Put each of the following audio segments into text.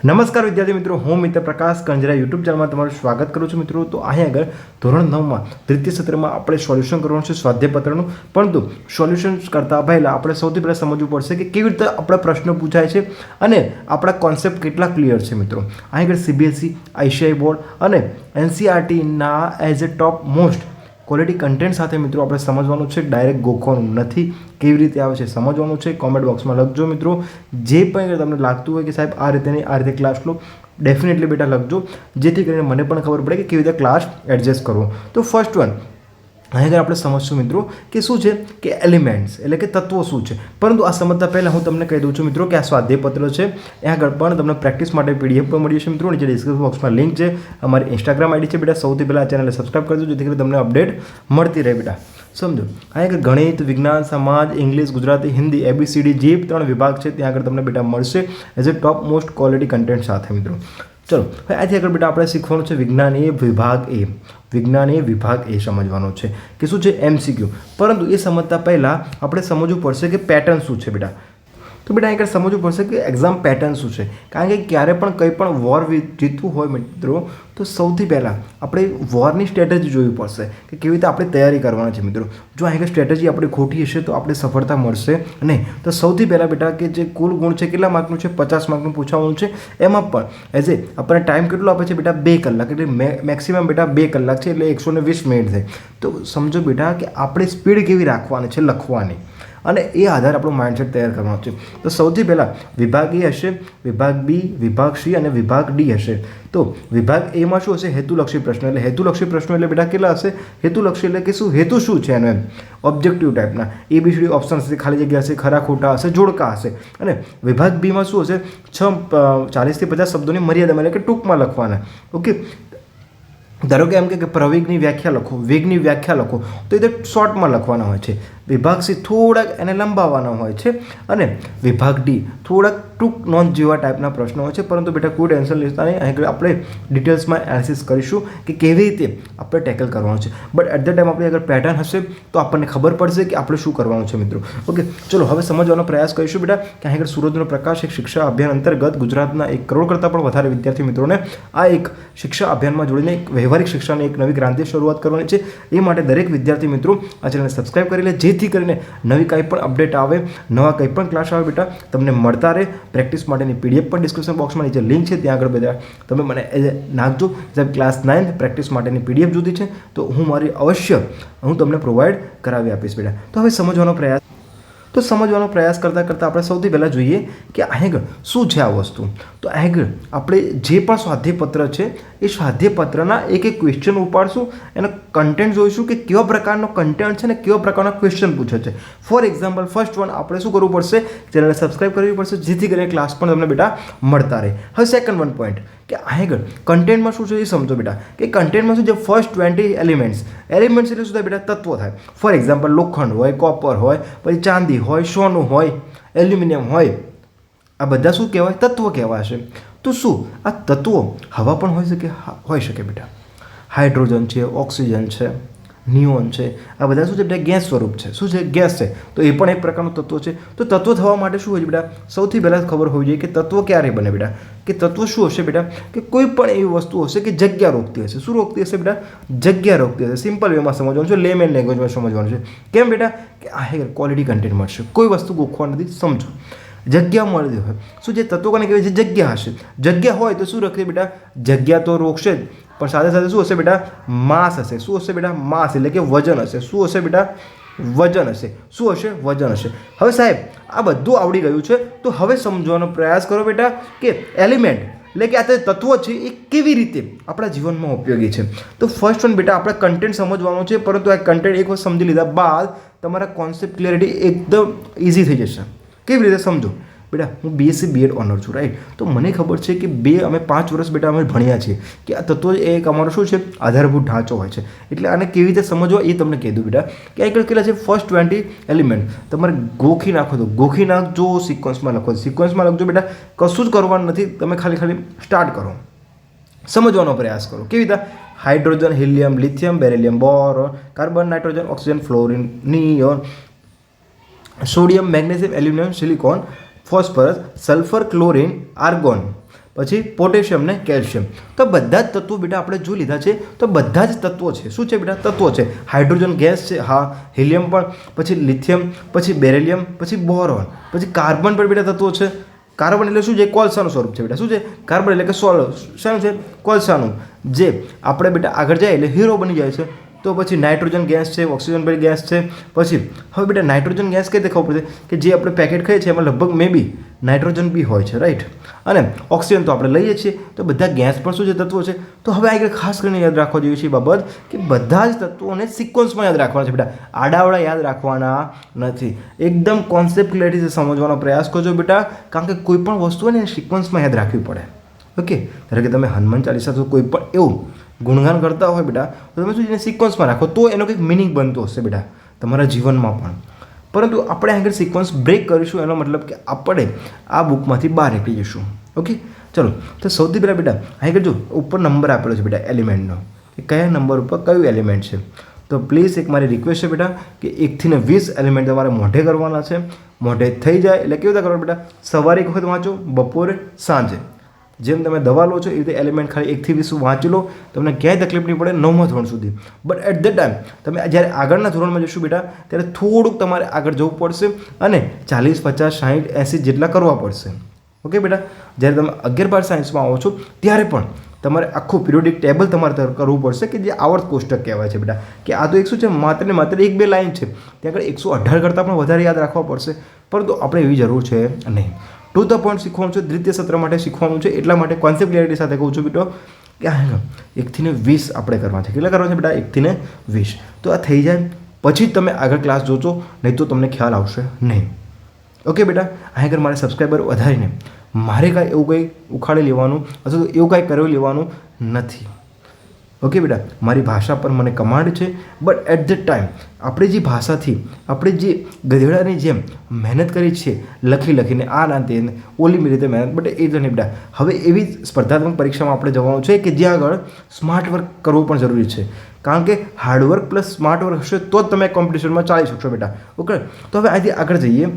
નમસ્કાર વિદ્યાર્થી મિત્રો, હું મિત્ર પ્રકાશ કંજરા યુટ્યુબ ચેનલમાં તમારું સ્વાગત કરું છું. મિત્રો, તો અહીં આગળ ધોરણ 9માં દ્વિતીય સત્રમાં આપણે સોલ્યુશન કરવાનું છે સ્વાધ્યાયપત્રનું. પરંતુ સોલ્યુશન કરતાં પહેલાં આપણે સૌથી પહેલાં સમજવું પડશે કે કેવી રીતે આપણા પ્રશ્નો પૂછાય છે અને આપણા કોન્સેપ્ટ કેટલા ક્લિયર છે. મિત્રો, અહીં આગળ સીબીએસઈ, આઈસીઆઈ બોર્ડ અને એનસીઆરટીના as a topmost quality content સાથે મિત્રો આપણે સમજવાનું છે. ડાયરેક્ટ ગોખવાનું નથી. કેવી રીતે આવે છે સમજવાનું છે. કોમેન્ટ બોક્સમાં લખજો મિત્રો. જે પણ તમને લાગતું હોય કે સાહેબ આ રીતે નહીં, આ રીતે ક્લાસ લો, ડેફિનેટલી બેટા લખજો, જેથી કરીને મને પણ ખબર પડે કે કેવી રીતે ક્લાસ એડજસ્ટ કરવો. તો ફર્સ્ટ વન અહીં આગળ આપણે સમજશું મિત્રો કે શું છે કે એલિમેન્ટ્સ એટલે કે તત્વો શું છે. પરંતુ આ સમજતા પહેલાં હું તમને કહી દઉં છું મિત્રો કે આ સ્વાધ્યાયપત્ર છે. ત્યાં આગળ પણ તમને પ્રેક્ટિસ માટે પીડીએફ પણ મળી છે મિત્રો. નીચે ડિસ્ક્રિપ્શન બોક્સમાં લિંક છે. અમારી ઇન્સ્ટાગ્રામ આઈડી છે બેટા. સૌથી પહેલાં આ ચેનલને સબસ્ક્રાઈબ કરજો જેથી કરીને તમને અપડેટ મળતી રહે બેટા. સમજો, અહીં આગળ ગણિત, વિજ્ઞાન, સમાજ, ઇંગ્લિશ, ગુજરાતી, હિન્દી, ABCD જે 3 વિભાગ છે ત્યાં આગળ તમને બેટા મળશે as a topmost quality content સાથે મિત્રો. ચલો, હવે આથી આગળ બેટા આપણે શીખવાનું છે વિજ્ઞાન એ વિભાગ એ. વિજ્ઞાન એ વિભાગ એ સમજવાનો છે કે શું છે MCQ. પરંતુ એ સમજતા પહેલાં આપણે સમજવું પડશે કે પેટર્ન શું છે બેટા. તો બેટા અહીં સમજવું પડશે કે એક્ઝામ પેટર્ન શું છે. કારણ કે ક્યારે પણ કંઈ પણ વોર જીતવું હોય મિત્રો તો સૌથી પહેલાં આપણે વોરની સ્ટ્રેટેજી જોવી પડશે કે કેવી રીતે આપણે તૈયારી કરવાની છે મિત્રો. જો અહીં સ્ટ્રેટેજી આપણી ખોટી હશે તો આપણે સફળતા મળશે નહીં. તો સૌથી પહેલાં બેટા કે જે કુલ ગુણ છે કેટલા માર્કનું છે, 50 માર્કનું પૂછવાનું છે. એમાં પણ એઝ એ આપણને ટાઈમ કેટલો આપે છે બેટા 2 કલાક, એટલે મેક્સિમમ બેટા 2 કલાક છે, એટલે 120 મિનિટ થાય. તો સમજો બેટા કે આપણે સ્પીડ કેવી રાખવાની છે લખવાની, અને એ આધારે આપણું માઇન્ડસેટ તૈયાર કરવાનો છે. તો સૌથી પહેલાં વિભાગ એ હશે, વિભાગ બી, વિભાગ સી અને વિભાગ ડી હશે. તો વિભાગ એમાં શું હશે? હેતુલક્ષી પ્રશ્નો. એટલે હેતુલક્ષી પ્રશ્નો એટલે બેટા કેટલા હશે? હેતુલક્ષી એટલે કે શું, હેતુ શું છે એનો, એમ ઓબ્જેક્ટિવ ટાઈપના. ABCD ઓપ્શન હશે, ખાલી જગ્યા હશે, ખરા ખોટા હશે, જોડકા હશે. અને વિભાગ બીમાં શું હશે? 40 થી 50 શબ્દોની મર્યાદામાં એટલે કે ટૂંકમાં લખવાના. ઓકે, ધારો કે એમ કે પ્રવેગની વ્યાખ્યા લખો, વેગની વ્યાખ્યા લખો, તો એ શોર્ટમાં લખવાના હોય છે. વિભાગ સી થોડાક એને લંબાવવાના હોય છે અને વિભાગ ડી થોડાક ટૂંક નોંધ જેવા ટાઈપના પ્રશ્નો હોય છે. પરંતુ બેટા કોઈ ટેન્શન લેતા નહીં, અહીં આપણે ડિટેલ્સમાં એનાલિસિસ કરીશું કે કેવી રીતે આપણે ટેકલ કરવાનું છે. બટ એટ ધ ટાઈમ આપણી અગર પેટર્ન હશે તો આપણને ખબર પડશે કે આપણે શું કરવાનું છે મિત્રો. ઓકે, ચલો હવે સમજવાનો પ્રયાસ કરીશું બેટા કે અહીં આગળ સૂરજનો પ્રકાશ એક શિક્ષા અભિયાન અંતર્ગત ગુજરાતના 1 કરોડ કરતાં પણ વધારે વિદ્યાર્થી મિત્રોને આ એક શિક્ષા અભિયાનમાં જોડીને એક વ્યવહારિક શિક્ષાની એક નવી ક્રાંતિ શરૂઆત કરવાની છે. એ માટે દરેક વિદ્યાર્થી મિત્રો આ ચેનલને સબસ્ક્રાઈબ કરી લે, જેથી કરીને નવી કંઈ પણ અપડેટ આવે, નવા કંઈ પણ ક્લાસ આવે બેટા તમને મળતા રહે. પ્રેક્ટિસ માટેની PDF પણ ડિસ્ક્રિપ્શન બોક્સમાં નીચે લિંક છે, ત્યાં આગળ બધા તમે મને નાખજો. સાહેબ ક્લાસ 9 પ્રેક્ટિસ માટેની PDF જોતી છે તો હું તમને પ્રોવાઈડ કરાવી આપીશ બેટા. તો હવે સમજવાનો પ્રયાસ કરતાં આપણે સૌથી પહેલાં જોઈએ કે આગળ શું છે આ વસ્તુ. તો આગળ આપણે જે પણ સ્વાધ્યાયપત્ર છે એ સ્વાધ્યાયપત્રના એક ક્વેશ્ચન ઉપાડશું, એનો કન્ટેન્ટ જોઈશું કે કેવા પ્રકારનો કન્ટેન્ટ છે ને કેવા પ્રકારના ક્વેશ્ચન પૂછે છે. ફોર એક્ઝામ્પલ ફર્સ્ટ વન આપણે શું કરવું પડશે? ચેનલને સબસ્ક્રાઈબ કરવી પડશે, જેથી કરીને ક્લાસ પણ તમને બેટા મળતા રહે. હવે સેકન્ડ વન પોઈન્ટ કે આગળ કન્ટેન્ટમાં શું છે એ સમજો બેટા કે કન્ટેન્ટમાં શું છે? ફર્સ્ટ 20 એલિમેન્ટ્સ એટલે શું થાય બેટા? તત્વો થાય. ફોર એક્ઝામ્પલ લોખંડ હોય, કોપર હોય, પછી ચાંદી હોય, સોનું હોય, એલ્યુમિનિયમ હોય, આ બધા શું કહેવાય? તત્વો કહેવાશે. તો શું આ તત્વો હવા પણ હોઈ શકે બેટા? હાઇડ્રોજન છે, ઓક્સિજન છે, નિયોન છે, આ બધા શું છે બેટા? ગેસ સ્વરૂપ છે. શું છે? ગેસ છે. તો એ પણ એક પ્રકારનું તત્વો છે. તો તત્વો થવા માટે શું હોય છે બેટા? સૌથી પહેલાં ખબર હોવી જોઈએ કે તત્વો ક્યારે બને બેટા? કે તત્વો શું હશે બેટા? કે કોઈ પણ એવી વસ્તુ હશે કે જગ્યા રોકતી હશે. શું રોકતી હશે બેટા? જગ્યા રોકતી હશે. સિમ્પલ વેમાં સમજવાનું છે, લેમેન લેંગ્વેજમાં સમજવાનું છે. કેમ બેટા? કે આ ક્વોલિટી કન્ટેન્ટ મળશે. કોઈ વસ્તુ ગોખવા નથી, સમજો. જગ્યા મળતી હોય શું જે તત્વો કોને કહેવાય છે? જગ્યા હશે. જગ્યા હોય તો શું રખે બેટા? જગ્યા તો રોકશે જ, પણ સાથે સાથે શું હશે બેટા? માસ હશે. શું હશે બેટા? માસ એટલે કે વજન હશે. શું હશે બેટા? વજન હશે. શું હશે? વજન હશે. હવે સાહેબ આ બધું આવડી ગયું છે તો હવે સમજવાનો પ્રયાસ કરો બેટા કે એલિમેન્ટ એટલે કે આ તત્વો છે એ કેવી રીતે આપણા જીવનમાં ઉપયોગી છે. તો ફર્સ્ટ વન બેટા આપણે કન્ટેન્ટ સમજવાનું છે. પરંતુ આ કન્ટેન્ટ એક વખત સમજી લીધા બાદ તમારા કોન્સેપ્ટ ક્લિયરિટી એકદમ ઇઝી થઈ જશે. કેવી રીતે સમજો બેટા? હું BSc B.Ed ઓનર છું, રાઈટ? તો મને ખબર છે કે અમે 5 વર્ષ બેટા અમે ભણ્યા છીએ કે આ તત્વો એક અમારો શું છે? આધારભૂત ઢાંચો હોય છે. એટલે આને કેવી રીતે સમજવો એ તમને કહી દઉં બેટા કે આગળ કેટલા છે? ફર્સ્ટ 20 એલિમેન્ટ તમારે ગોખી નાખો તો ગોખી નાખજો, સિક્વન્સમાં લખો સિક્વન્સમાં લખજો બેટા. કશું જ કરવાનું નથી, તમે ખાલી સ્ટાર્ટ કરો, સમજવાનો પ્રયાસ કરો. કેવી રીતે? Hydrogen, helium, lithium, beryllium, boron, carbon, nitrogen, oxygen, fluorine, neon, sodium, magnesium, aluminium, silicon, phosphorus, sulphur, chlorine, argon, પછી પોટેશિયમ ને કેલ્શિયમ. તો બધા જ તત્વો બેટા આપણે જો લીધા છે તો બધા જ તત્વો છે. શું છે બેટા? તત્વો છે. હાઇડ્રોજન ગેસ છે, હા, હિલિયમ પણ, પછી લિથિયમ, પછી બેરિલિયમ, પછી બોરોન, પછી કાર્બન પણ બેટા તત્વો છે. કાર્બન એટલે શું છે? કોલસાનું સ્વરૂપ છે બેટા. શું છે? કાર્બન એટલે કે શાનું છે? કોલસાનું. જે આપણે બેટા આગળ જાય એટલે હીરો બની જાય છે. તો પછી નાઇટ્રોજન ગેસ છે, ઓક્સિજન પણ ગેસ છે. પછી હવે બેટા નાઇટ્રોજન ગેસ કઈ રીતે ખબર પડશે કે જે આપણે પેકેટ ખાઈએ છીએ એમાં લગભગ મે બી નાઇટ્રોજન બી હોય છે, રાઈટ. અને ઓક્સિજન તો આપણે લઈએ છીએ. તો બધા ગેસ પણ શું છે? તત્વો છે. તો હવે આગળ ખાસ કરીને યાદ રાખવા જેવી છે બાબત કે બધા જ તત્વોને સિક્વન્સમાં યાદ રાખવાના છે બેટા. આડાવડા યાદ રાખવાના નથી. એકદમ કોન્સેપ્ટ ક્લિયરિટી સમજવાનો પ્રયાસ કરજો બેટા, કારણ કે કોઈ પણ વસ્તુ હોય ને સિક્વન્સમાં યાદ રાખવી પડે. ઓકે, ધારો કે તમે હનુમાન ચાલીસા તો કોઈ પણ એવું ગુણગાન કરતા હોય બેટા તો તમે શું એને સિક્વન્સમાં રાખો તો એનો કંઈક મિનિંગ બનતો હશે બેટા તમારા જીવનમાં પણ. પરંતુ આપણે આગળ સિક્વન્સ બ્રેક કરીશું, એનો મતલબ કે આપણે આ બુકમાંથી બહાર નીકળી જઈશું. ઓકે, ચલો. તો સૌથી પહેલાં બેટા આગળ જો ઉપર નંબર આપેલો છે બેટા એલિમેન્ટનો, કે કયા નંબર ઉપર કયું એલિમેન્ટ છે. તો પ્લીઝ એક મારી રિક્વેસ્ટ છે બેટા કે 1 થી 20 એલિમેન્ટ તમારે મોઢે કરવાના છે. મોઢે થઈ જાય એટલે કેવી રીતે કરવાનું બેટા? સવારે એક વખત વાંચો, બપોરે, સાંજે. જેમ તમે દવા લો છો એ રીતે એલિમેન્ટ ખાલી 1 થી 20 વાંચી લો, તમને ક્યાંય તકલીફ નહીં પડે 9મા ધોરણ સુધી. બટ એટ ધ ટાઈમ તમે જ્યારે આગળના ધોરણમાં જશો બેટા ત્યારે થોડુંક તમારે આગળ જવું પડશે અને 40, 50, 60, 80 જેટલા કરવા પડશે. ઓકે બેટા, જ્યારે તમે 11, 12 સાયન્સમાં આવો છો ત્યારે પણ તમારે આખું પિરિયોડિક ટેબલ તમારે કરવું પડશે કે જે આવર્ત કોષ્ટક કહેવાય છે બેટા. કે આ તો એક શું છે? માત્ર ને માત્ર 1-2 લાઈન છે. ત્યાં આગળ 118 કરતાં પણ વધારે યાદ રાખવા પડશે, પરંતુ આપણે એવી જરૂર છે નહીં. ટુ ધ પોઈન્ટ શીખવાનું છે, દ્વિતીય સત્ર માટે શીખવાનું છે. એટલા માટે કોન્સેપ્ટ ક્લિયરિટી સાથે કહું છું બેટો કે 1 થી 20 આપણે કરવા છે. કેટલા કરવા છે બેટા? 1 થી 20. તો આ થઈ જાય પછી જ તમે આગળ ક્લાસ જોજો, નહીં તો તમને ખ્યાલ આવશે નહીં. ઓકે બેટા, આગળ મારે સબસ્ક્રાઈબર વધારીને મારે કાંઈ એવું કંઈ ઉખાડી લેવાનું અથવા તો એવું કાંઈ કરી લેવાનું નથી. ઓકે બેટા, મારી ભાષા પર મને કમાન્ડ છે. બટ એટ ધ ટાઈમ આપણે જે ભાષાથી આપણે જે ગધેડાની જેમ મહેનત કરી છે લખીને આ ના તે ઓલી રીતે મહેનત, બટ એ તો નહીં બેટા. હવે એવી સ્પર્ધાત્મક પરીક્ષામાં આપણે જવાનું છે કે જ્યાં આગળ સ્માર્ટ વર્ક કરવું પણ જરૂરી છે. કારણ કે હાર્ડવર્ક પ્લસ સ્માર્ટ વર્ક હશે તો જ તમે કોમ્પિટિશનમાં ચાલી શકશો બેટા. ઓકે, તો હવે અહીંથી આગળ જઈએ.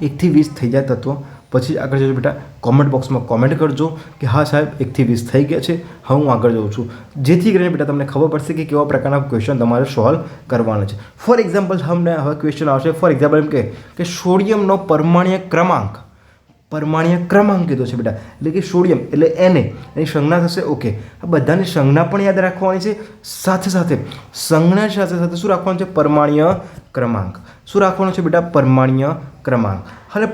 1 થી 20 થઈ જાય તત્વો, પછી આગળ જજો બેટા. કોમેન્ટ બોક્સમાં કોમેન્ટ કરજો કે હા સાહેબ 1 થી 20 થઈ ગયા છે, હવે હું આગળ જાઉં છું. જેથી કરીને બેટા તમને ખબર પડશે કે કેવા પ્રકારના ક્વેશ્ચન તમારે સોલ્વ કરવાના છે. ફોર એક્ઝામ્પલ તમને હવે ક્વેશ્ચન આવશે. ફોર એક્ઝામ્પલ એમ કે સોડિયમનો પરમાણ્વીય ક્રમાંક કીધો છે બેટા. એટલે કે સોડિયમ એટલે Na, એની સંજ્ઞા થશે. ઓકે, આ બધાની સંજ્ઞા પણ યાદ રાખવાની છે. સાથે સાથે સંજ્ઞા સાથે શું રાખવાનું છે? પરમાણ્વીય ક્રમાંક. શું રાખવાનું છે બેટા? પરમાણ્વીય ક્રમાંક. હવે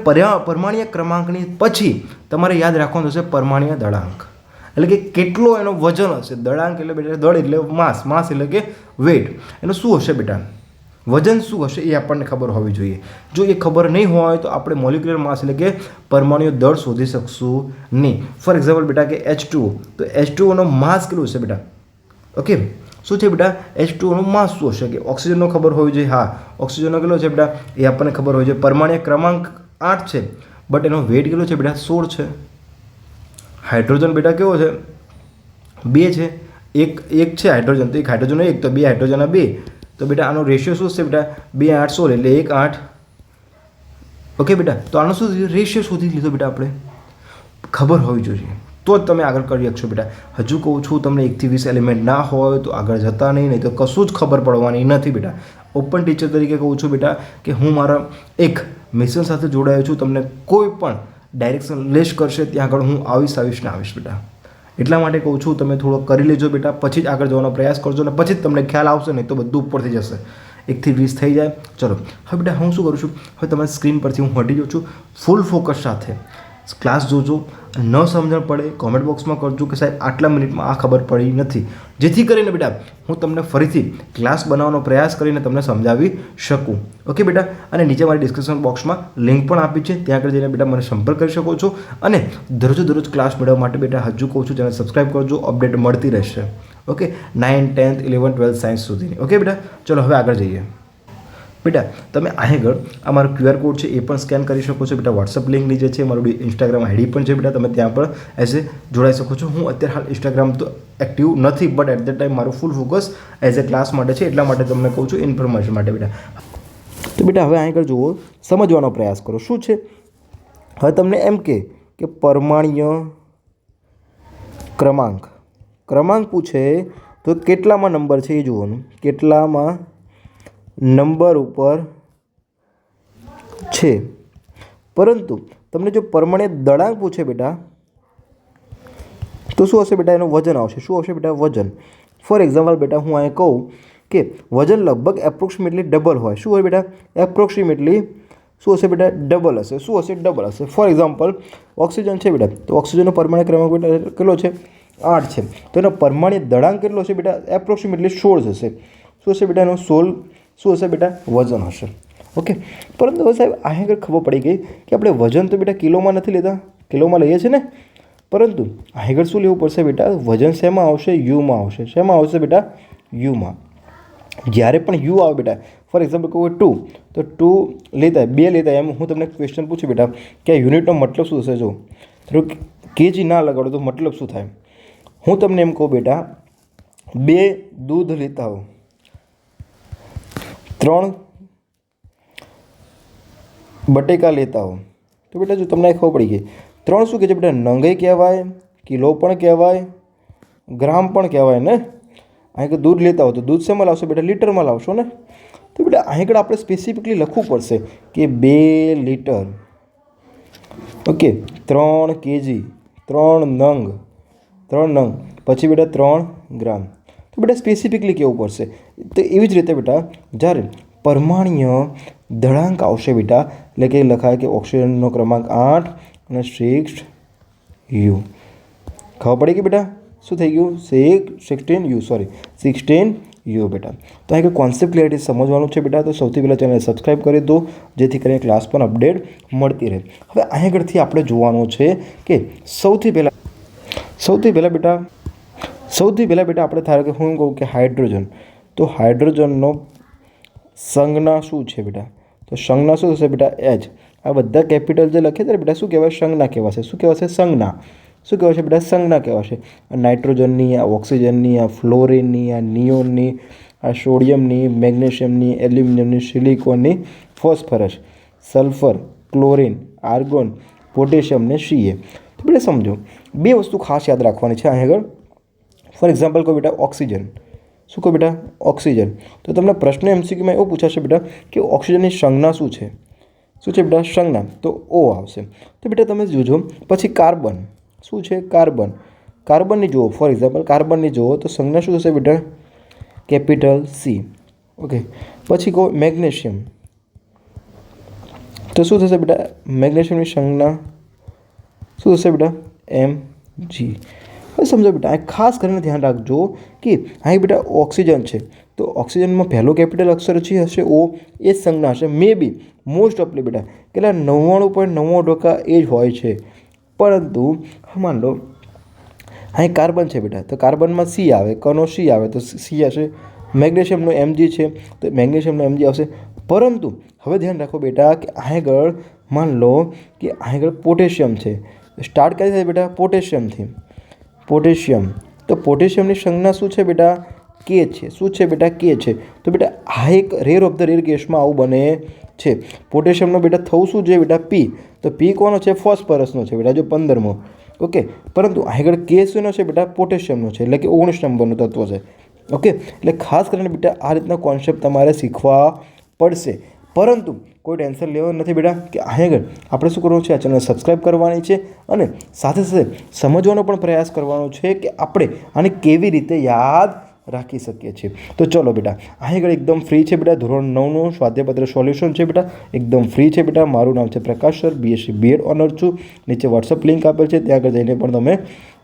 પરમાણ્વીય ક્રમાંકની પછી તમારે યાદ રાખવાનું થશે પરમાણ્વીય દળાંક. એટલે કે કેટલો એનો વજન હશે. દળાંક એટલે બેટા દળ એટલે માસ એટલે કે વેટ. એનું શું હશે બેટા? વજન શું હશે એ આપણને ખબર હોવી જોઈએ. જો એ ખબર નહીં હોય તો આપણે મોલિક્યુલર માસ એટલે કે પરમાણ્વીય દળ શોધી શકશું નહીં. ફોર એક્ઝામ્પલ બેટા કે H2O, તો H2Oનો માસ કેટલું હશે બેટા? ઓકે, શું છે બેટા? H2Oનો માસ શું હશે? કે ઓક્સિજનનો ખબર હોવી જોઈએ. હા, ઓક્સિજનનો કેટલો છે બેટા? એ આપણને ખબર હોવી જોઈએ. પરમાણ્વીય ક્રમાંક 8 છે, બટ એનો વેટ કેટલો છે બેટા? 16 છે. હાઇડ્રોજન બેટા કેવો છે? 2 છે. એક છે હાઇડ્રોજન, તો એક હાઇડ્રોજન 1, તો 2 હાઇડ્રોજન 2. તો બેટા આનો રેશિયો શું છે બેટા? 2, 8, 16 એટલે 1, 8. ઓકે બેટા, તો આનો શું રેશિયો શોધી લીધો બેટા આપણે. ખબર હોવી જોઈએ તો જ તમે આગળ કરી શકશો બેટા. હજુ કહું છું તમને 1 થી 20 એલિમેન્ટ ના હોય તો આગળ જતા નહીં તો કશું જ ખબર પડવાની નથી બેટા. ઓપન ટીચર તરીકે કહું છું બેટા કે હું મારા એક મિશન સાથે જોડાયો છું. તમને કોઈ પણ ડાયરેક્શન લેસ કરશે ત્યાં આગળ હું આવીશ બેટા. એટલા માટે કહું છું તમે થોડો કરી લેજો બેટા, પછી જ આગળ જવાનો પ્રયાસ કરજો અને પછી જ તમને ખ્યાલ આવશે, નહીં તો બધું ઉપરથી જશે. 1 થી 20 થઈ જાય. ચલો હવે બેટા હું શું કરું છું? હવે તમારી સ્ક્રીન પરથી હું હટી જાઉં છું. ફૂલ ફોકસ સાથે ક્લાસ જોજો. ન સમજણ પડે કોમેન્ટ બોક્સમાં કરજો કે સાહેબ આટલા મિનિટમાં આ ખબર પડી નથી, જેથી કરીને બેટા હું તમને ફરીથી ક્લાસ બનાવવાનો પ્રયાસ કરીને તમને સમજાવી શકું. ઓકે બેટા, અને નીચે મારી ડિસ્ક્રિપ્શન બોક્સમાં લિંક પણ આપી છે, ત્યાં આગળ જઈને બેટા મને સંપર્ક કરી શકો છો. અને દરરોજ ક્લાસ મેળવવા માટે બેટા હજુ કહું છું ચેનલ સબસ્ક્રાઈબ કરજો, અપડેટ મળતી રહેશે. Okay, 9th, 10th, 11th, 12th science સુધીની. ઓકે બેટા, ચલો હવે આગળ જઈએ. બેટા તમે આગળ આ મારો QR કોડ છે એ પણ સ્કેન કરી શકો છો બેટા. વોટ્સઅપ લિંક નીચે છે, મારું ઇન્સ્ટાગ્રામ આઈડી પણ છે બેટા, તમે ત્યાં પણ એઝ એ જોડાઈ શકો છો. હું અત્યારે હાલ ઇન્સ્ટાગ્રામ તો એક્ટિવ નથી, બટ એટ ધ ટાઈમ મારું full focus as a class માટે છે, એટલા માટે તમને કહું છું ઇન્ફોર્મેશન માટે બેટા. તો બેટા હવે આગળ જુઓ, સમજવાનો પ્રયાસ કરો. શું છે? હવે તમને એમ કે પરમાણ્વીય ક્રમાંક પૂછે તો કેટલામાં નંબર છે એ જોવાનું, કેટલામાં નંબર ઉપર છે. પરંતુ તમને જો પરમાણ્ય દળાંક પૂછે બેટા તો શું હશે બેટા? એનું વજન આવશે. શું આવશે બેટા? વજન. ફોર એક્ઝામ્પલ બેટા હું અહીં કહું કે વજન લગભગ એપ્રોક્સિમેટલી ડબલ હોય. શું હોય બેટા? એપ્રોક્સિમેટલી શું હશે બેટા? ડબલ હશે. શું હશે? ડબલ હશે. ફોર એક્ઝામ્પલ ઓક્સિજન છે બેટા, તો ઓક્સિજનનો પરમાણ્ય ક્રમાંક બેટા કેટલો છે? 8 છે. તો એનો પરમાણ્ય દળાંક કેટલો છે બેટા? એપ્રોક્સિમેટલી 16 હશે. શું હશે બેટા? એનો 16 શું હશે બેટા? વજન હશે. ઓકે. પરંતુ હવે સાહેબ અહીં આગળ ખબર પડી ગઈ કે આપણે વજન તો બેટા કિલોમાં નથી લેતા, કિલોમાં લઈએ છીએ ને, પરંતુ આગળ શું લેવું પડશે બેટા? વજન શેમાં આવશે? યુમાં આવશે. શેમાં આવશે બેટા? યુમાં. જ્યારે પણ યુ આવે બેટા, ફોર એક્ઝામ્પલ કહું 2, તો 2 લેતા 2 લેતા, એમ હું તમને ક્વેશ્ચન પૂછું બેટા કે આ યુનિટનો મતલબ શું થશે? જો થોડુંક કેજી ના લગાડો તો મતલબ શું થાય? હું તમને એમ કહું બેટા 2 દૂધ લેતા હો, 3 બટેકા લેતા હો, તો બેટા જો તમને ખબર પડી ગઈ 3 શું કહે છે બેટા? નંગે કહેવાય, કિલો પણ કહેવાય, ગ્રામ પણ કહેવાય ને. અહીં દૂધ લેતા હો તો દૂધ શેમાં લાવશો બેટા? લીટરમાં લાવશો ને. તો બેટા અહીં આપણે સ્પેસિફિકલી લખવું પડશે કે 2 લીટર, ઓકે, 3 કેજી, 3 નંગ, પછી બેટા 3 ગ્રામ. તો બેટા સ્પેસિફિકલી કહેવું પડશે. તો એવી જ રીતે બેટા જ્યારે પરમાણ્ય દળાંક આવશે બેટા, એટલે કે લખાય કે ઓક્સિજનનો ક્રમાંક 8 અને 6 યુ. ખબર પડી ગઈ બેટા? શું થઈ ગયું? 16 યુ બેટા. તો અહીં કોન્સેપ્ટ ક્લિયરિટી સમજવાનું છે બેટા. તો સૌથી પહેલાં ચેનલ સબસ્ક્રાઈબ કરી દો, જેથી કરીને ક્લાસ પણ અપડેટ મળતી રહે. હવે અહીં આગળથી આપણે જોવાનું છે કે સૌથી પહેલાં બેટા આપણે ધારો કે હું કહું કે હાઇડ્રોજન, તો હાઇડ્રોજનનો સંજ્ઞા શું છે બેટા? તો સંજ્ઞા શું થશે બેટા? H. આ બધા કેપિટલ જે લખે છે બેટા શું કહેવાય? સંજ્ઞા કહેવાશે. શું કહેવાશે? સંજ્ઞા. શું કહેવાશે બેટા? સંજ્ઞા કહેવાશે. આ નાઇટ્રોજનની, આ ઓક્સિજનની, આ ફ્લોરિનની, આ નિયોનની, આ સોડિયમની, મેગ્નેશિયમની, એલ્યુમિનિયમની, સિલિકોનની, phosphorus, sulphur, chlorine, argon, potassium ને Ca. તો બેટા સમજો 2 વસ્તુ ખાસ યાદ રાખવાની છે અહીં આગળ. ફોર એક્ઝામ્પલ કહો બેટા ઓક્સિજન. શું કહો બેટા? ઓક્સિજન. તો તમને પ્રશ્ન MCQમાં એવું પૂછાશે બેટા કે ઓક્સિજનની સંજ્ઞા શું છે? શું છે બેટા? સંજ્ઞા. તો O આવશે. તો બેટા તમે જોજો પછી કાર્બન. શું છે? કાર્બનની જુઓ. ફોર એક્ઝામ્પલ કાર્બનની જુઓ તો સંજ્ઞા શું થશે બેટા? Capital C. ઓકે. પછી કહો મેગ્નેશિયમ. તો શું થશે બેટા? મેગ્નેશિયમની સંજ્ઞા શું થશે બેટા? Mg. હવે સમજો બેટા ખાસ કરીને ધ્યાન રાખજો કે અહીં બેટા ઓક્સિજન છે, તો ઓક્સિજનમાં પહેલો કેપિટલ અક્ષર જે હશે O, એ જ સંજ્ઞા હશે. મે બી મોસ્ટ ઓફલી બેટા કેટલા 99.99% એ જ હોય છે. પરંતુ માન લો અહીં કાર્બન છે બેટા, તો કાર્બનમાં C આવે, કનો C આવે તો C હશે. મેગ્નેશિયમનો Mg છે તો મેગ્નેશિયમનો Mg આવશે. પરંતુ હવે ધ્યાન રાખો બેટા કે આગળ માન લો કે આગળ પોટેશિયમ છે, સ્ટાર્ટ કઈ થાય બેટા? પોટેશિયમથી. પોટેશિયમ, તો પોટેશિયમની સંજ્ઞા શું છે બેટા? K છે. શું છે બેટા? K છે. તો બેટા આ એક રેર ઓફ ધ રેર કેસમાં આવું બને છે. પોટેશિયમનો બેટા થવું શું જોઈએ બેટા? P. તો P કોનો છે? ફોસ્ફરસનો છે બેટા, જો 15મો. ઓકે. પરંતુ આગળ K શેનો છે બેટા? પોટેશિયમનો છે, એટલે કે 19 નંબરનું તત્વ છે. ઓકે. એટલે ખાસ કરીને બેટા આ રીતના કોન્સેપ્ટ તમારે શીખવા પડશે. પરંતુ કોઈ ટેન્શન લેવાનું નથી બેટા કે આગળ આપણે શું કરવાનું છે? આ ચેનલ સબસ્ક્રાઈબ કરવાની છે અને સાથે સાથે સમજવાનો પણ પ્રયાસ કરવાનો છે કે આપણે આને કેવી રીતે યાદ રાખી શકીએ છીએ. તો ચલો બેટા આગળ એકદમ ફ્રી છે બેટા. ધોરણ 9નું સ્વાધ્યાયપત્ર સોલ્યુશન છે બેટા, એકદમ ફ્રી છે બેટા. મારું નામ છે પ્રકાશ સર, BSc B.Ed ઓનર છું. નીચે વોટ્સઅપ લિંક આપેલ છે, ત્યાં આગળ જઈને પણ તમે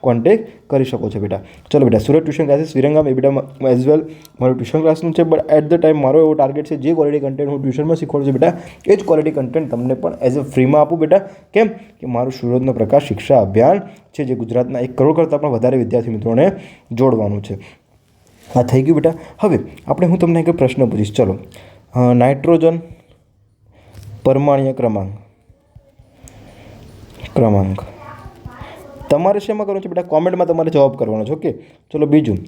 કોન્ટેક્ટ કરી શકો છો બેટા. ચલો બેટા સુરત ટ્યુશન ક્લાસીસ વિરંગામ એ બેટા એઝ વેલ મારું ટ્યુશન ક્લાસનું છે, બટ એટ ધ ટાઈમ મારો એવો ટાર્ગેટ છે જે ક્વોલિટી કન્ટેન્ટ હું ટ્યુશનમાં શીખવાડું છું બેટા એ જ ક્વોલિટી કન્ટેન્ટ તમને પણ એઝ અ ફ્રીમાં આપું બેટા. કેમ કે મારું સુરતનો પ્રકાશ શિક્ષા અભિયાન છે જે ગુજરાતના 1 કરોડ કરતાં પણ વધારે વિદ્યાર્થી મિત્રોને જોડવાનું છે. આ થઈ ગયું બેટા. હવે હું તમને એક પ્રશ્ન પૂછીશ. ચલો નાઇટ્રોજન પરમાણ્ય ક્રમાંક તમારે શેમાં કરવાનું છે બેટા? કોમેન્ટમાં તમારે જવાબ કરવાનો છે. ઓકે. ચલો બીજું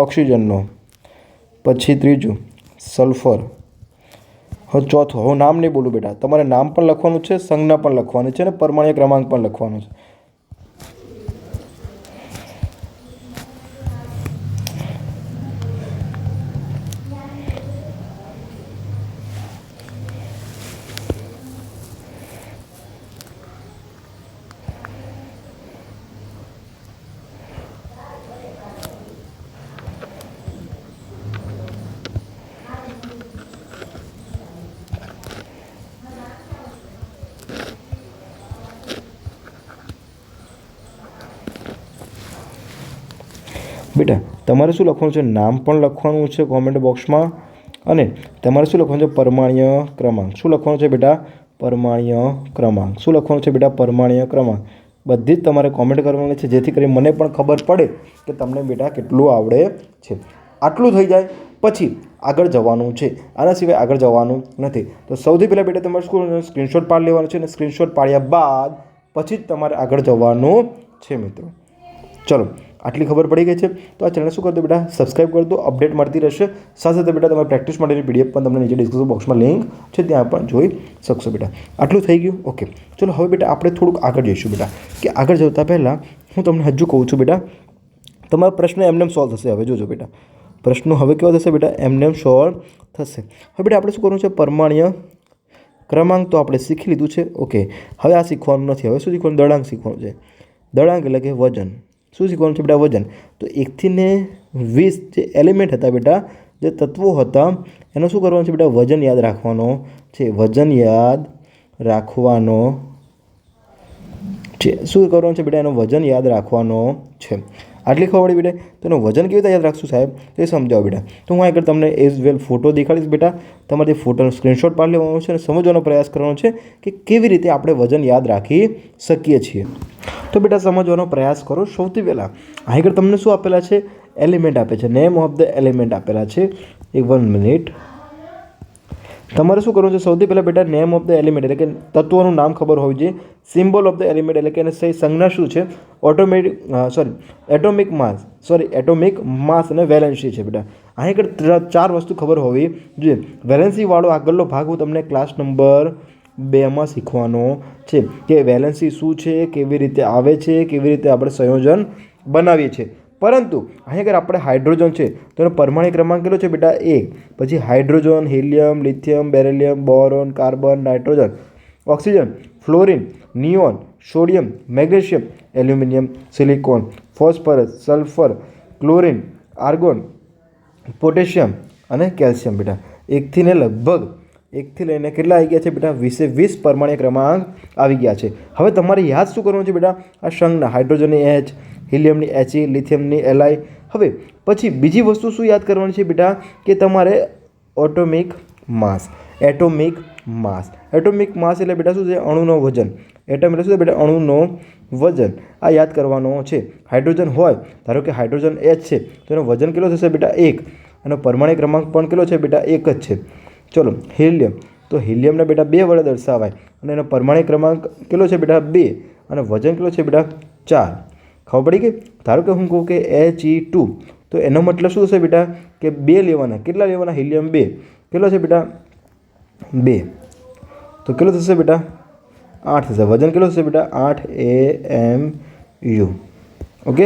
ઓક્સિજનનો, પછી ત્રીજું સલ્ફર, હવે ચોથું, હવે નામ નહીં બોલું બેટા, તમારે નામ પણ લખવાનું છે, સંજ્ઞા પણ લખવાની છે અને પરમાણ્ય ક્રમાંક પણ લખવાનો છે. બેટા તમારે શું લખવાનું છે? નામ પણ લખવાનું છે કોમેન્ટ બોક્સમાં, અને તમારે શું લખવાનું છે? પરમાણ્ય ક્રમાંક. શું લખવાનું છે બેટા? પરમાણ્ય ક્રમાંક. શું લખવાનું છે બેટા? પરમાણ્ય ક્રમાંક. બધી જ તમારે કોમેન્ટ કરવાની છે, જેથી કરી મને પણ ખબર પડે કે તમને બેટા કેટલું આવડે છે. આટલું થઈ જાય પછી આગળ જવાનું છે, આના સિવાય આગળ જવાનું નથી. તો સૌથી પહેલાં બેટા તમારે શું સ્ક્રીનશોટ પાડી લેવાનું છે, અને સ્ક્રીનશોટ પાડ્યા બાદ પછી જ તમારે આગળ જવાનું છે મિત્રો. ચલો, આટલી ખબર પડી ગઈ છે. તો આ ચેનલ શું કરતો બેટા? સબસ્ક્રાઈબ કરી દો, અપડેટ મળતી રહેશે. સાથે સાથે બેટા તમારે પ્રેક્ટિસ માટેની પીડીએફ પણ તમને નીચે ડિસ્ક્રિપ્શન બોક્સમાં લિંક છે, ત્યાં પણ જોઈ શકશો બેટા. આટલું થઈ ગયું. ઓકે, ચલો હવે બેટા આપણે થોડુંક આગળ જઈશું બેટા. કે આગળ જતાં પહેલાં હું તમને હજુ કહું છું બેટા, તમારો પ્રશ્ન એમને સોલ્વ થશે. હવે જોજો બેટા, પ્રશ્નો હવે કેવો થશે બેટા? એમને સોલ્વ થશે. હવે બેટા આપણે શું કરવાનું છે? પરમાણ્ય ક્રમાંક તો આપણે શીખી લીધું છે. ઓકે, હવે આ શીખવાનું નથી. હવે શું શીખવાનું? દળાંક શીખવાનું છે. દળાંક એટલે કે વજન. શું શીખવાનું છે બેટા? વજન. તો 1 થી 20 જે એલિમેન્ટ હતા બેટા, જે તત્વો હતા, એનું શું કરવાનું છે બેટા? વજન યાદ રાખવાનો છે. વજન યાદ રાખવાનો છે. શું કરવાનું છે બેટા? એનો વજન યાદ રાખવાનો છે. આટલી ખબર પડી બેટા. તો એનું વજન કેવી રીતે યાદ રાખશું સાહેબ, એ સમજાવો બેટા. તો હું આગળ તમને એઝ વેલ ફોટો દેખાડીશ બેટા. તમારે ફોટોનો સ્ક્રીનશોટ પાડી લેવાનો છે અને સમજવાનો પ્રયાસ કરવાનો છે કે કેવી રીતે આપણે વજન યાદ રાખી શકીએ છીએ. તો બેટા સમજવાનો પ્રયાસ કરો. સૌથી પહેલાં આગળ તમને શું આપેલા છે? એલિમેન્ટ આપે છે. નેમ ઓફ ધ એલિમેન્ટ આપેલા છે. 1 મિનિટ. તમારે શું કરવું છે? સૌથી પહેલાં બેટા નેમ ઓફ ધ એલિમેન્ટ એટલે કે તત્વોનું નામ ખબર હોવી જોઈએ. સિમ્બોલ ઓફ ધ એલિમેન્ટ એટલે કે એને સંજ્ઞા શું છે? એટોમિક માસ અને વેલેન્સી છે બેટા. અહીં આગળ 4 વસ્તુ ખબર હોવી જોઈએ. વેલેન્સીવાળો આગળનો ભાગ હું તમને ક્લાસ નંબર 2માં શીખવાનો છે કે વેલેન્સી શું છે, કેવી રીતે આવે છે, કેવી રીતે આપણે સંયોજન બનાવીએ છીએ. પરંતુ અહીં આગળ આપણે હાઇડ્રોજન છે તો એનો પરમાણુ ક્રમાંક કેટલો છે બેટા? 1. પછી hydrogen, helium, lithium, beryllium, boron, carbon, nitrogen, oxygen, fluorine, neon, sodium, magnesium, aluminium, silicon, phosphorus, sulphur, chlorine, argon, potassium અને કેલ્શિયમ બેટા. 1 થી લગભગ 1 થી લઈને કેટલા આવી ગયા છે બેટા? 20 પરમાણુ ક્રમાંક આવી ગયા છે. હવે તમારે યાદ શું કરવાનું છે બેટા? આ સંજ્ઞા હાઇડ્રોજનની H, હિલિયમની He, લિથિયમની Li. હવે પછી બીજી વસ્તુ શું યાદ કરવાની છે બેટા? કે તમારે એટોમિક માસ. એટોમિક માસ. એટોમિક માસ એટલે બેટા શું છે? અણુનો વજન. એટમ એટલે શું છે બેટા? અણુનો વજન. આ યાદ કરવાનો છે. હાઇડ્રોજન હોય, ધારો કે હાઇડ્રોજન H છે તો એનો વજન કેટલો થશે બેટા? 1. અને પરમાણુ ક્રમાંક પણ કેટલો છે બેટા? 1 જ છે. ચલો, હિલિયમ. તો હિલિયમને બેટા 2 વડે દર્શાવાય અને એનો પરમાણુ ક્રમાંક કેટલો છે બેટા? 2. અને વજન કેટલો છે બેટા? 4. ખબર પડી ગઈ? ધારો કે હું કહું કે He2, તો એનો મતલબ શું થશે બેટા? કે 2 લેવાના. કેટલા લેવાના? હિલિયમ 2. કેટલો છે બેટા? 2. તો કેટલો થશે બેટા? 8 થશે. વજન કેટલો થશે બેટા? 8 AMU. Okay,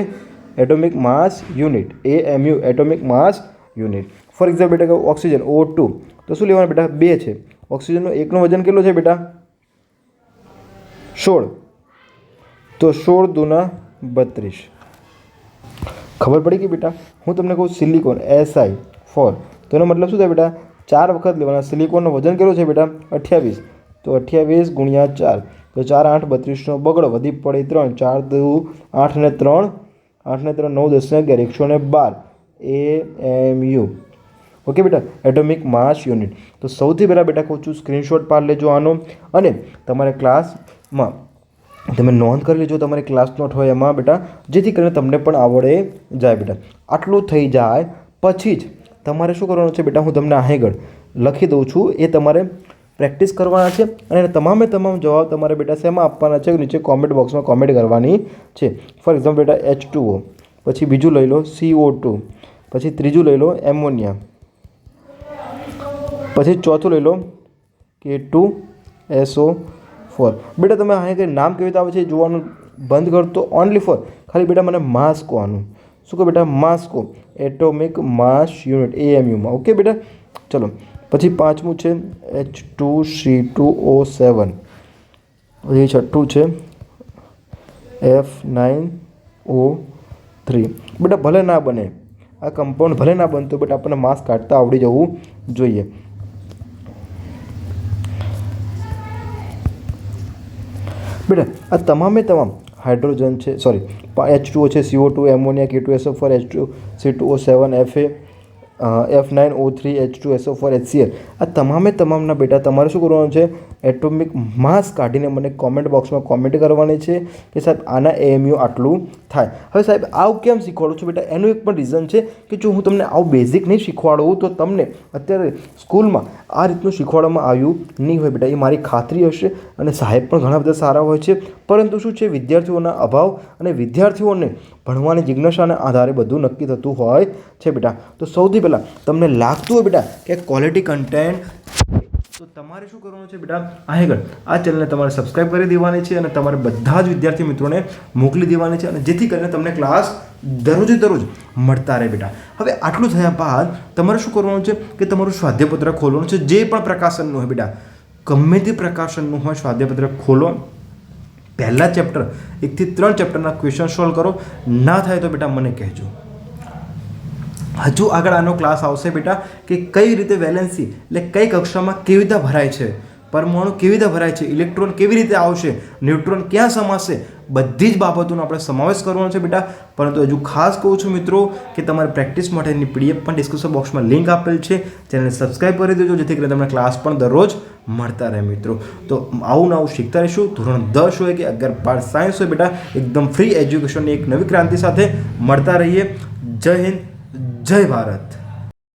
atomic mass unit. AMU atomic mass unit. For example બેટા ઓક્સિજન O2, તો શું લેવાનું બેટા? 2 છે. ઓક્સિજનનો એકનો વજન કેટલો છે બેટા? 16. તો 16 દુના 32. ખબર પડી ગઈ બેટા? હું તમને કહું સિલિકોન Si4, તો એનો મતલબ શું થાય બેટા? 4 વખત લેવાના. સિલિકોનનો વજન કેટલો છે બેટા? 28. તો 28 ગુણ્યા 4, તો 4 8 32નો બગડો વધી પડે 3. 4 દુ 8 ને 3, 8 ને 3 9 10 ને 11 112 AMU. ઓકે બેટા, એટોમિક માસ યુનિટ. તો સૌથી પહેલાં બેટા કહું છું સ્ક્રીનશોટ પાડી લેજો આનો, અને તમારે ક્લાસમાં તમે નોંધ કરી લેજો. તમારી ક્લાસ નોટ હોય એમાં બેટા, જેથી કરીને તમને પણ આવડે જાય બેટા. આટલું થઈ જાય પછી જ તમારે શું કરવાનું છે બેટા? હું તમને આગળ લખી દઉં છું, એ તમારે પ્રેક્ટિસ કરવાના છે. અને તમામ જવાબ તમારે બેટા શેમાં આપવાના છે? નીચે કોમેન્ટ બોક્સમાં કોમેન્ટ કરવાની છે. ફોર એક્ઝામ્પલ બેટા H2O, પછી બીજું લઈ લો CO2, પછી ત્રીજું લઈ લો એમોનિયા, પછી ચોથું લઈ લો K2SO4. બેટા તમે અહીં નામ કેવી રીતે આવે છે જોવાનું બંધ કરતો. ઓનલી ફોર ખાલી બેટા મને માસ કહો. આનું શું કહો બેટા? માસ કહો. એટોમિક માસ યુનિટ AMUમાં. ઓકે બેટા, ચલો. પછી 5મું છે H2C2O7, પછી 6ઠું છે F9O3. બેટા ભલે ના બને આ કમ્પાઉન્ડ, ભલે ના બનતું, બટ આપણને માસ કાઢતા આવડી જવું જોઈએ. બેટા આ તમામ હાઇડ્રોજન છે, સોરી H2O છે, CO2, ammonia, K2SO4, H2, C2O7, F9O3, H2SO4, HCl. આ તમામના બેટા તમારે શું કરવાનું છે? એટોમિક માસ કાઢીને મને કોમેન્ટ બોક્સમાં કોમેન્ટ કરવાની છે કે સાહેબ આના AMU આટલું થાય. હવે સાહેબ આવું કેમ શીખવાડું છું બેટા? એનું એક પણ રીઝન છે કે જો હું તમને આવું બેઝિક નહીં શીખવાડું તો તમને અત્યારે સ્કૂલમાં આ રીતનું શીખવાડવામાં આવ્યું નહીં હોય બેટા, એ મારી ખાતરી હશે. અને સાહેબ પણ ઘણા બધા સારા હોય છે, પરંતુ શું છે, વિદ્યાર્થીઓના અભાવ અને વિદ્યાર્થીઓને ભણવાની જિજ્ઞાસાના આધારે બધું નક્કી થતું હોય છે બેટા. તો સૌથી પહેલાં તમને લાગતું હોય બેટા કે ક્વોલિટી કન્ટેન્ટ, તો તમારે શું કરવાનું છે બેટા? આગળ આ ચેનલને તમારે સબસ્ક્રાઇબ કરી દેવાની છે અને તમારે બધા જ વિદ્યાર્થી મિત્રોને મોકલી દેવાની છે, અને જેથી કરીને તમને ક્લાસ દરરોજે દરરોજ મળતા રહે બેટા. હવે આટલું થયા બાદ તમારે શું કરવાનું છે કે તમારું સ્વાધ્યાયપત્રક ખોલવાનું છે, જે પણ પ્રકાશનનું હોય બેટા, ગમે તે પ્રકાશનનું હોય સ્વાધ્યાયપત્રક ખોલો. પહેલા ચેપ્ટર 1 થી 3 ચેપ્ટરના ક્વેશ્ચન સોલ્વ કરો. ના થાય તો બેટા મને કહેજો. હજુ આગળ આનો ક્લાસ આવશે બેટા કે કઈ રીતે વેલેન્સી એટલે કઈ કક્ષામાં કેવી રીતે ભરાય છે, પરમાણુ કેવી રીતે ભરાય છે, ઇલેક્ટ્રોન કેવી રીતે આવશે, ન્યુટ્રોન ક્યાં સમાશે, બધી જ બાબતોનો આપણે સમાવેશ કરવાનો છે બેટા. પરંતુ હજુ ખાસ કહું છું મિત્રો કે તમારે પ્રેક્ટિસ માટેની PDF પણ ડિસ્ક્રિપ્શન બોક્સમાં લિંક આપેલ છે, ચેનલને સબસ્ક્રાઇબ કરી દેજો, જેથી કરીને તમને ક્લાસ પણ દરરોજ મળતા રહે મિત્રો. તો આવું નવું શીખતા રહીશું. ધોરણ 10 હોય કે 11, 12 સાયન્સ હોય બેટા, એકદમ ફ્રી એજ્યુકેશનની એક નવી ક્રાંતિ સાથે મળતા રહીએ. જય હિન્દ, જય ભારત.